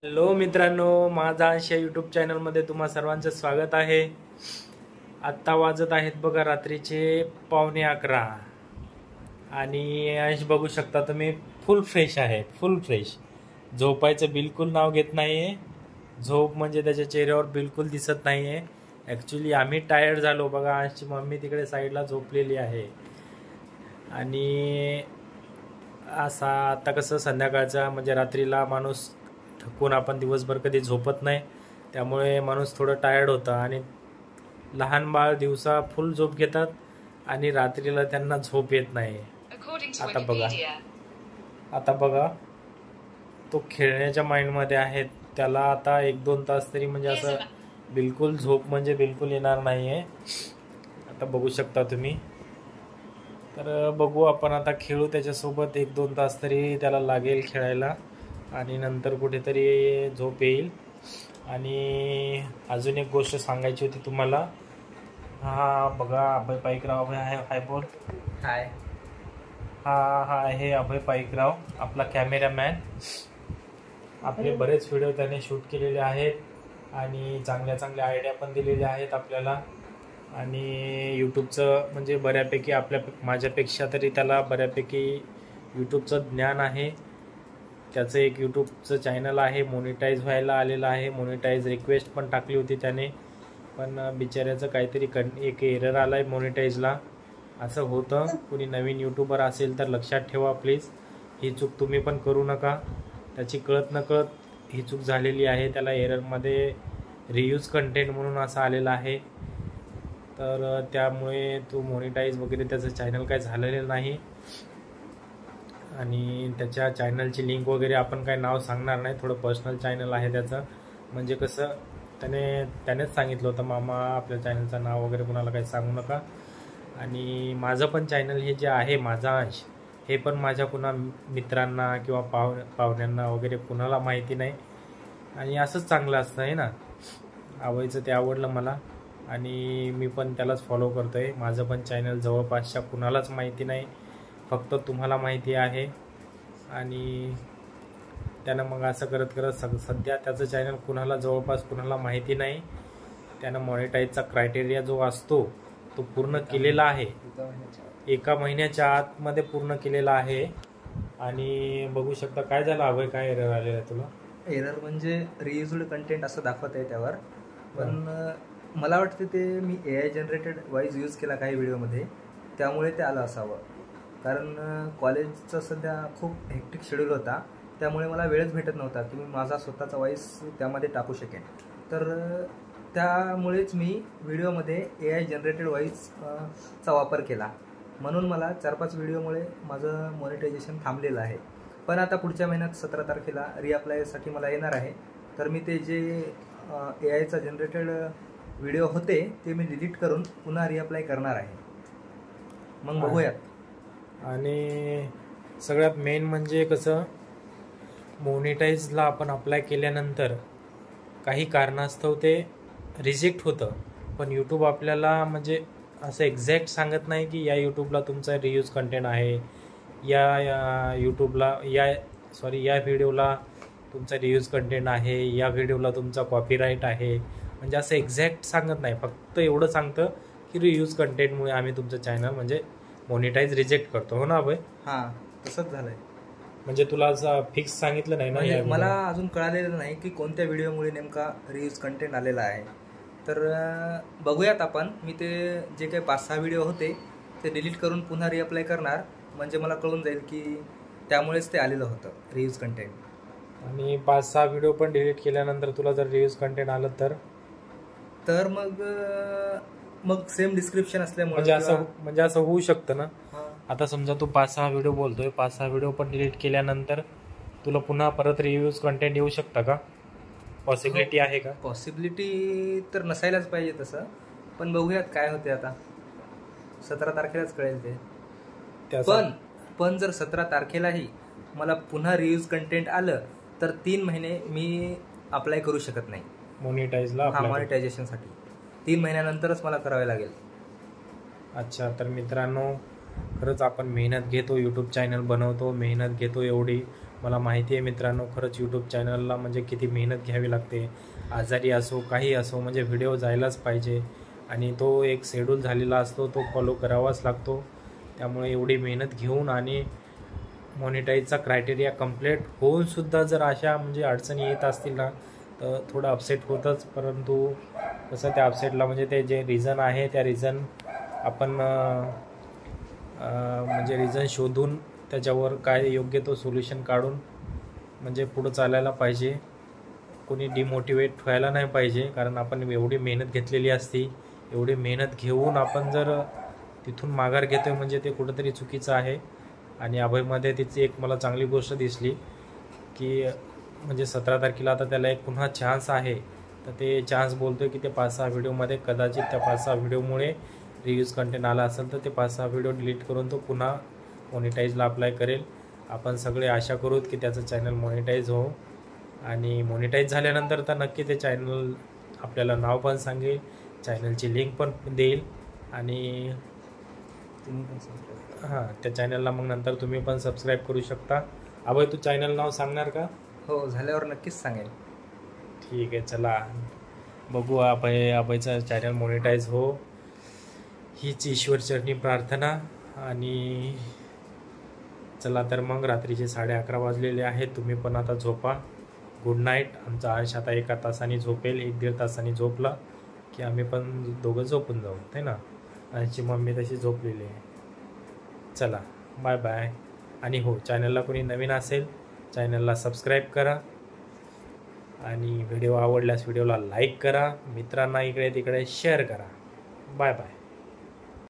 Hello मित्रांनो, माझा अंश यूट्यूब चॅनलमध्ये तुम्हा सर्वांचं स्वागत आहे. आत्ता वाजत आहेत बघा रात्रीचे 11:15 आणि अंश बघू शकता तुम्ही फुल फ्रेश आहे. फुल फ्रेश, झोपायचं बिलकुल नाव घेत नाही आहे. झोप म्हणजे त्याच्या चेहऱ्यावर बिलकुल दिसत नाही आहे. ॲक्च्युली आम्ही टायर्ड झालो बघा. अंशची मम्मी तिकडे साईडला झोपलेली आहे आणि असा आता कसं संध्याकाळचा म्हणजे रात्रीला माणूस थकून आपण दिवसभर कधी झोपत नाही, त्यामुळे माणूस थोडं टायर्ड होता. आणि लहान बाळ दिवसा फुल झोप घेतात आणि रात्रीला त्यांना झोप येत नाही. आता बघा तो खेळण्याच्या माइंडमध्ये आहे. त्याला आता 1-2 तास तरी म्हणजे असं बिलकुल झोप म्हणजे बिलकुल येणार नाही आहे. आता बघू शकता तुम्ही. तर बघू आपण आता खेळू त्याच्यासोबत 1-2 तास तरी त्याला लागेल खेळायला आणि नंतर कुठेतरी झोप येईल. आणि अजून एक गोष्ट सांगायची होती तुम्हाला. हा बघा अभय पाईकराव हाय बोल. हाय. हा आहे अभय पाईकराव, आपला कॅमेरामॅन. आपले बरेच व्हिडिओ त्याने शूट केलेले आहेत आणि चांगल्या चांगल्या आयडिया पण दिलेल्या आहेत आपल्याला. आणि यूट्यूबचं म्हणजे बऱ्यापैकी माझ्यापेक्षा तरी त्याला बऱ्यापैकी यूट्यूबचं ज्ञान आहे. त्याचं एक यूट्यूबचं चॅनल आहे, मोनिटाईज व्हायला आलेलं आहे. मोनिटाईज रिक्वेस्ट पण टाकली होती त्याने, पण बिचाऱ्याचं काहीतरी एक एरर आला आहे मोनिटाईजला. असं होतं. कुणी नवीन यूट्यूबर असेल तर लक्षात ठेवा प्लीज. ही चूक तुम्ही पण करू नका. त्याची कळत नकळत ही चूक झालेली आहे. त्याला एररमध्ये रियूज कंटेंट म्हणून असं आलेलं आहे. तर त्यामुळे तो मोनिटाईज वगैरे त्याचं चॅनल काय झालेलं नाही. आणि त्याच्या चॅनलची लिंक वगैरे आपण काय नाव सांगणार नाही. थोडं पर्सनल चॅनल आहे त्याचं. म्हणजे कसं त्यानेच सांगितलं होतं, मामा आपल्या चॅनलचं नाव वगैरे कुणाला काही सांगू नका. आणि माझं पण चॅनल हे जे आहे माझा अंश, हे पण माझ्या कुणा मित्रांना किंवा पाहुण्यांना वगैरे कुणाला माहिती नाही. आणि असंच चांगलं असतं आहे ना. आवडीचं ते आवडलं मला आणि मी पण त्यालाच फॉलो करतो आहे. माझं पण चॅनल जवळपासच्या कुणालाच माहिती नाही, फक्त तुम्हाला माहिती आहे. आणि त्यानं मग असं करत करत सध्या त्याचं चॅनल कुणाला जवळपास कुणाला माहिती नाही. त्यानं मॉनिटाईजचा क्रायटेरिया जो असतो तो पूर्ण केलेला आहे. 1 महिन्याच्या आतमध्ये पूर्ण केलेला आहे. आणि बघू शकता. काय झालं अभय, काय एरर आलेला आहे तुला? एरर म्हणजे रियुज्ड कंटेंट असं दाखवत आहे त्यावर. पण मला वाटतं ते मी AI जनरेटेड व्हॉइस यूज केला काही व्हिडिओमध्ये, त्यामुळे ते आलं असावं. कारण कॉलेजचा सध्या खूप हेक्टिक शेड्यूल होता, त्यामुळे मला वेळच भेटत नव्हता की मी माझा स्वतःचा व्हॉइस त्यामध्ये टाकू शकेन. तर त्यामुळेच मी व्हिडिओमध्ये AI जनरेटेड व्हॉइसचा वापर केला. म्हणून मला 4-5 व्हिडिओमुळे माझं मॉनिटायझेशन थांबलेलं आहे. पण आता पुढच्या महिन्यात 17 तारखेला रिअप्लायसाठी मला येणार आहे. तर मी ते जे AIचा जनरेटेड व्हिडिओ होते ते मी डिलीट करून पुन्हा रिअप्लाय करणार आहे. मग बघूयात. आणि सगळ्यात मेन म्हणजे कसं, मोनिटाईजला आपण अप्लाय केल्यानंतर काही कारणास्तव ते रिजेक्ट होतं. पण यूट्यूब आपल्याला म्हणजे असं एक्झॅक्ट सांगत नाही की या यूट्यूबला तुमचा रियूज कंटेंट आहे, या व्हिडिओला तुमचा रियूज कंटेंट आहे, या व्हिडिओला तुमचा कॉपीराईट आहे. म्हणजे असं एक्झॅक्ट सांगत नाही. फक्त एवढं सांगतं की रियूज कंटेंटमुळे आम्ही तुमचं चॅनल म्हणजे मोनिटाईज रिजेक्ट करतो. हो ना अभय? हां, तसंच झालंय. म्हणजे तुला असं फिक्स सांगितलं नाही ना? मला अजून कळालेलं नाही की कोणत्या व्हिडिओमुळे नेमका रियूज कंटेंट आलेला आहे. तर बघूयात आपण. मी ते जे काही 5-6 व्हिडिओ होते ते डिलीट करून पुन्हा रिअप्लाय करणार. म्हणजे मला कळून जाईल की त्यामुळेच ते आलेलं होतं रियूज कंटेंट. आणि 5-6 व्हिडिओ पण डिलीट केल्यानंतर तुला जर रियूज कंटेंट आलं तर मग सेम डिस्क्रिप्शन असल्यामुळे म्हणजे असं होऊ शकतं ना. आता समजा तू 5-6 व्हिडिओ बोलतोय, 5-6 व्हिडिओ पण डिलीट केल्यानंतर तुला पुन्हा परत रिव्ह्यूज कंटेंट येऊ शकतं का? पॉसिबिलिटी आहे का? पॉसिबिलिटी तर नसायलाच पाहिजे तसं. पण बघूयात काय होते. आता 17 तारखेलाच कळेल ते. पण जर 17 तारखेलाही मला पुन्हा रिव्ह्यूज कंटेंट आलं तर 3 महिने मी अप्लाय करू शकत नाही मॉनिटाईजला. मॉनिटायझेशनसाठी 3 महिन्यानंतरच मला करावे लागेल. अच्छा, तर मित्रांनो खरंच आपण मेहनत घेतो, यूट्यूब चॅनल बनवतो, मेहनत घेतो एवढी, मला माहिती आहे मित्रांनो, खरंच यूट्यूब चॅनलला म्हणजे किती मेहनत घ्यावी लागते. आजारी असो काही असो म्हणजे व्हिडिओ जायलाच पाहिजे आणि तो एक शेड्यूल झालेला असतो, तो फॉलो करावाच लागतो. त्यामुळे एवढी मेहनत घेऊन आणि मॉनिटाईजचा क्रायटेरिया कंप्लीट होऊनसुद्धा जर अशा म्हणजे अडचणी येत असतील ना तर थोडं अपसेट होतंच. परंतु कसं त्या अपसेटला म्हणजे ते जे रिझन आहे त्या रिझन आपण म्हणजे रिझन शोधून त्याच्यावर काय योग्य तो सोल्युशन काढून म्हणजे पुढं चालायला पाहिजे. कोणी डिमोटिवेट व्हायला नाही पाहिजे, कारण आपण एवढी मेहनत घेतलेली असते. एवढी मेहनत घेऊन आपण जर तिथून माघार घेतोय म्हणजे ते कुठंतरी चुकीचं आहे. आणि अभयमध्ये तिची एक मला चांगली गोष्ट दिसली की म्हणजे 17 तारखेला आता त्याला एक पुन्हा चान्स आहे, तर ते चान्स बोलतोय की ते 5-6 व्हिडिओमध्ये कदाचित त्या 5-6 व्हिडिओमुळे रिव्ह्यूज कंटेंट आला असेल तर ते 5-6 व्हिडिओ डिलीट करून तो पुन्हा मॉनिटाईजला अप्लाय करेल. आपण सगळे आशा करूत की त्याचं चॅनल मॉनिटाईज हो, आणि मॉनिटाईज झाल्यानंतर तर नक्की ते चॅनल आपल्याला नाव पण सांगेल, चॅनलची लिंक पण देईल आणि तुम्ही पण सबस्क्राईब. हां त्या चॅनलला मग नंतर तुम्ही पण सबस्क्राईब करू शकता. अभय तू चॅनल नाव सांगणार का? हो, झाल्यावर नक्कीच सांगेल. ठीक आहे, चला बघू अभयचा चॅनल मॉनिटाईज हो, हीच ईश्वरचरणी प्रार्थना. आणि चला तर मग रात्रीचे 11:30 वाजलेले आहेत. तुम्ही पण आता झोपा. Good night. आमचा अंश आता 1 तासाने झोपेल. 1-1.5 तासाने झोपला की आम्ही पण दोघं झोपून जाऊ, है ना. अंशची मम्मी तशी झोपलेली आहे. चला बाय बाय. आणि हो, चॅनलला कोणी नवीन असेल चॅनलला सबस्क्राईब करा आणि व्हिडिओ आवडल्यास व्हिडिओला लाईक करा, मित्रांना इकडे तिकडे शेअर करा. Bye bye.